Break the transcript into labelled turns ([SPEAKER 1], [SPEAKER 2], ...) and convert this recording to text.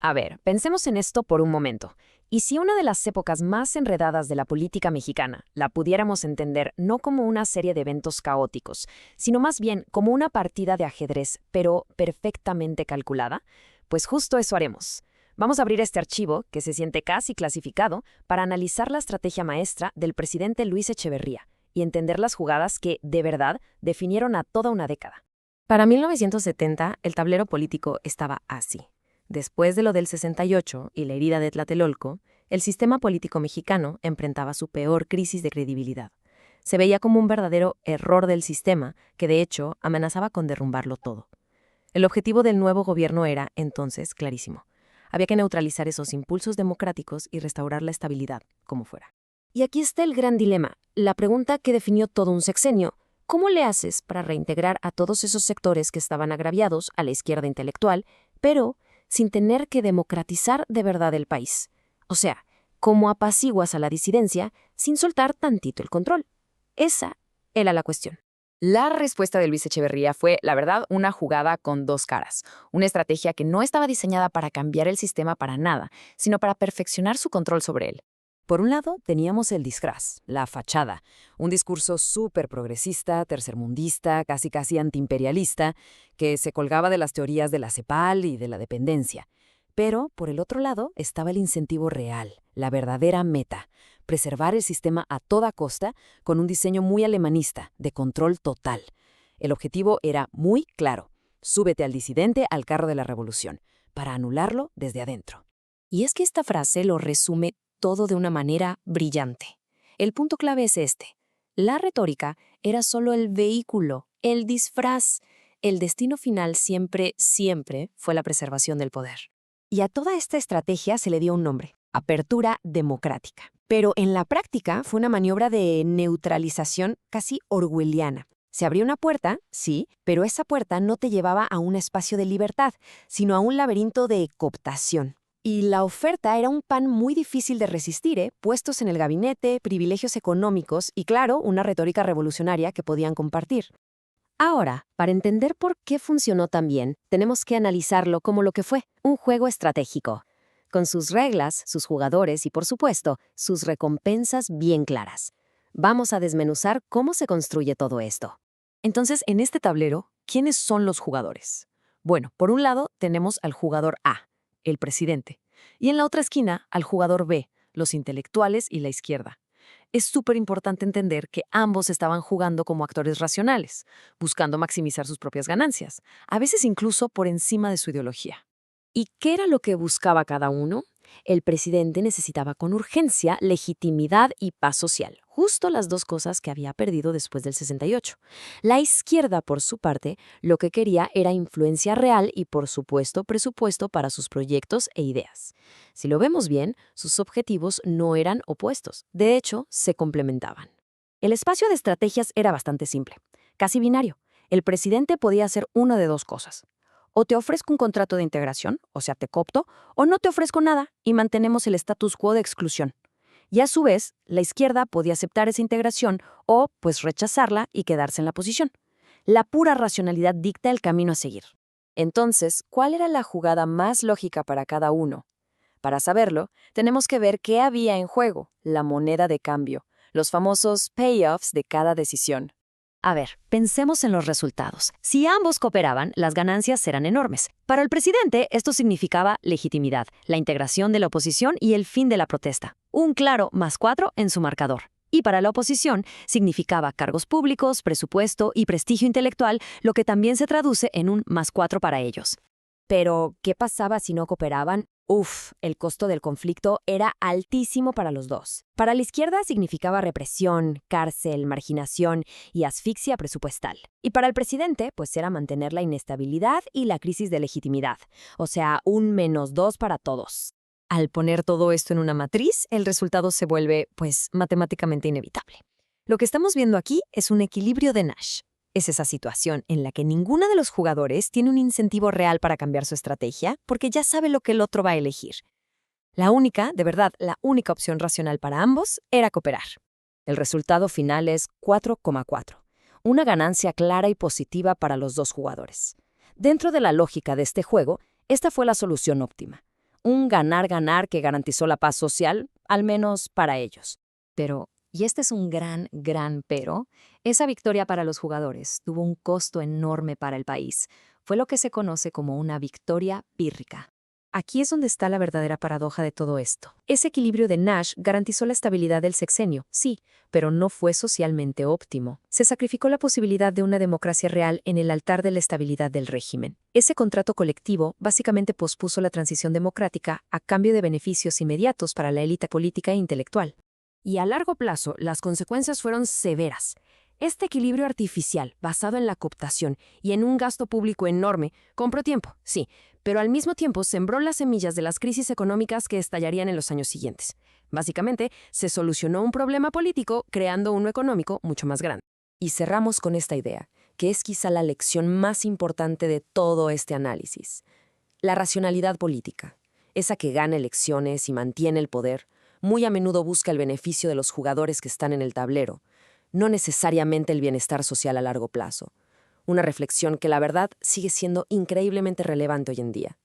[SPEAKER 1] A ver, pensemos en esto por un momento. ¿Y si una de las épocas más enredadas de la política mexicana la pudiéramos entender no como una serie de eventos caóticos, sino más bien como una partida de ajedrez, pero perfectamente calculada? Pues justo eso haremos. Vamos a abrir este archivo, que se siente casi clasificado, para analizar la estrategia maestra del presidente Luis Echeverría y entender las jugadas que, de verdad, definieron a toda una década.
[SPEAKER 2] Para 1970, el tablero político estaba así. Después de lo del 68 y la herida de Tlatelolco, el sistema político mexicano enfrentaba su peor crisis de credibilidad. Se veía como un verdadero error del sistema que, de hecho, amenazaba con derrumbarlo todo. El objetivo del nuevo gobierno era, entonces, clarísimo. Había que neutralizar esos impulsos democráticos y restaurar la estabilidad, como fuera.
[SPEAKER 1] Y aquí está el gran dilema, la pregunta que definió todo un sexenio. ¿Cómo le haces para reintegrar a todos esos sectores que estaban agraviados a la izquierda intelectual, pero sin tener que democratizar de verdad el país? O sea, ¿cómo apaciguas a la disidencia sin soltar tantito el control? Esa era la cuestión.
[SPEAKER 3] La respuesta de Luis Echeverría fue, la verdad, una jugada con dos caras. Una estrategia que no estaba diseñada para cambiar el sistema para nada, sino para perfeccionar su control sobre él.
[SPEAKER 4] Por un lado, teníamos el disfraz, la fachada, un discurso súper progresista, tercermundista, casi antiimperialista, que se colgaba de las teorías de la CEPAL y de la dependencia. Pero, por el otro lado, estaba el incentivo real, la verdadera meta, preservar el sistema a toda costa con un diseño muy alemanista, de control total. El objetivo era muy claro: súbete al disidente al carro de la revolución, para anularlo desde adentro.
[SPEAKER 2] Y es que esta frase lo resume todo de una manera brillante. El punto clave es este. La retórica era solo el vehículo, el disfraz. El destino final siempre fue la preservación del poder.
[SPEAKER 1] Y a toda esta estrategia se le dio un nombre: apertura democrática. Pero en la práctica fue una maniobra de neutralización casi orwelliana. Se abrió una puerta, sí, pero esa puerta no te llevaba a un espacio de libertad, sino a un laberinto de cooptación. Y la oferta era un pan muy difícil de resistir, puestos en el gabinete, privilegios económicos y, claro, una retórica revolucionaria que podían compartir. Ahora, para entender por qué funcionó tan bien, tenemos que analizarlo como lo que fue, un juego estratégico, con sus reglas, sus jugadores y, por supuesto, sus recompensas bien claras. Vamos a desmenuzar cómo se construye todo esto.
[SPEAKER 4] Entonces, en este tablero, ¿quiénes son los jugadores? Bueno, por un lado tenemos al jugador A, el presidente, y en la otra esquina al jugador B, los intelectuales y la izquierda. Es súper importante entender que ambos estaban jugando como actores racionales, buscando maximizar sus propias ganancias, a veces incluso por encima de su ideología.
[SPEAKER 1] ¿Y qué era lo que buscaba cada uno? El presidente necesitaba con urgencia legitimidad y paz social, justo las dos cosas que había perdido después del 68. La izquierda, por su parte, lo que quería era influencia real y, por supuesto, presupuesto para sus proyectos e ideas. Si lo vemos bien, sus objetivos no eran opuestos, de hecho, se complementaban. El espacio de estrategias era bastante simple, casi binario. El presidente podía hacer una de dos cosas: o te ofrezco un contrato de integración, o sea, te coopto, o no te ofrezco nada y mantenemos el status quo de exclusión. Y a su vez, la izquierda podía aceptar esa integración o, pues, rechazarla y quedarse en la posición. La pura racionalidad dicta el camino a seguir. Entonces, ¿cuál era la jugada más lógica para cada uno? Para saberlo, tenemos que ver qué había en juego, la moneda de cambio, los famosos payoffs de cada decisión. A ver, pensemos en los resultados. Si ambos cooperaban, las ganancias eran enormes. Para el presidente, esto significaba legitimidad, la integración de la oposición y el fin de la protesta. Un claro +4 en su marcador. Y para la oposición, significaba cargos públicos, presupuesto y prestigio intelectual, lo que también se traduce en un +4 para ellos. Pero, ¿qué pasaba si no cooperaban? El costo del conflicto era altísimo para los dos. Para la izquierda significaba represión, cárcel, marginación y asfixia presupuestal. Y para el presidente, pues era mantener la inestabilidad y la crisis de legitimidad. O sea, un -2 para todos. Al poner todo esto en una matriz, el resultado se vuelve, pues, matemáticamente inevitable. Lo que estamos viendo aquí es un equilibrio de Nash. Es esa situación en la que ninguno de los jugadores tiene un incentivo real para cambiar su estrategia porque ya sabe lo que el otro va a elegir. La única, de verdad, la única opción racional para ambos era cooperar. El resultado final es 4,4, una ganancia clara y positiva para los dos jugadores. Dentro de la lógica de este juego, esta fue la solución óptima.
[SPEAKER 4] Un ganar-ganar que garantizó la paz social, al menos para ellos.
[SPEAKER 2] Pero, y este es un gran pero, esa victoria para los jugadores tuvo un costo enorme para el país. Fue lo que se conoce como una victoria pírrica. Aquí es donde está la verdadera paradoja de todo esto. Ese equilibrio de Nash garantizó la estabilidad del sexenio, sí, pero no fue socialmente óptimo. Se sacrificó la posibilidad de una democracia real en el altar de la estabilidad del régimen. Ese contrato colectivo básicamente pospuso la transición democrática a cambio de beneficios inmediatos para la élite política e intelectual.
[SPEAKER 4] Y a largo plazo, las consecuencias fueron severas. Este equilibrio artificial, basado en la cooptación y en un gasto público enorme, compró tiempo, sí, pero al mismo tiempo sembró las semillas de las crisis económicas que estallarían en los años siguientes. Básicamente, se solucionó un problema político creando uno económico mucho más grande.
[SPEAKER 1] Y cerramos con esta idea, que es quizá la lección más importante de todo este análisis. La racionalidad política, esa que gana elecciones y mantiene el poder, muy a menudo busca el beneficio de los jugadores que están en el tablero, no necesariamente el bienestar social a largo plazo. Una reflexión que la verdad sigue siendo increíblemente relevante hoy en día.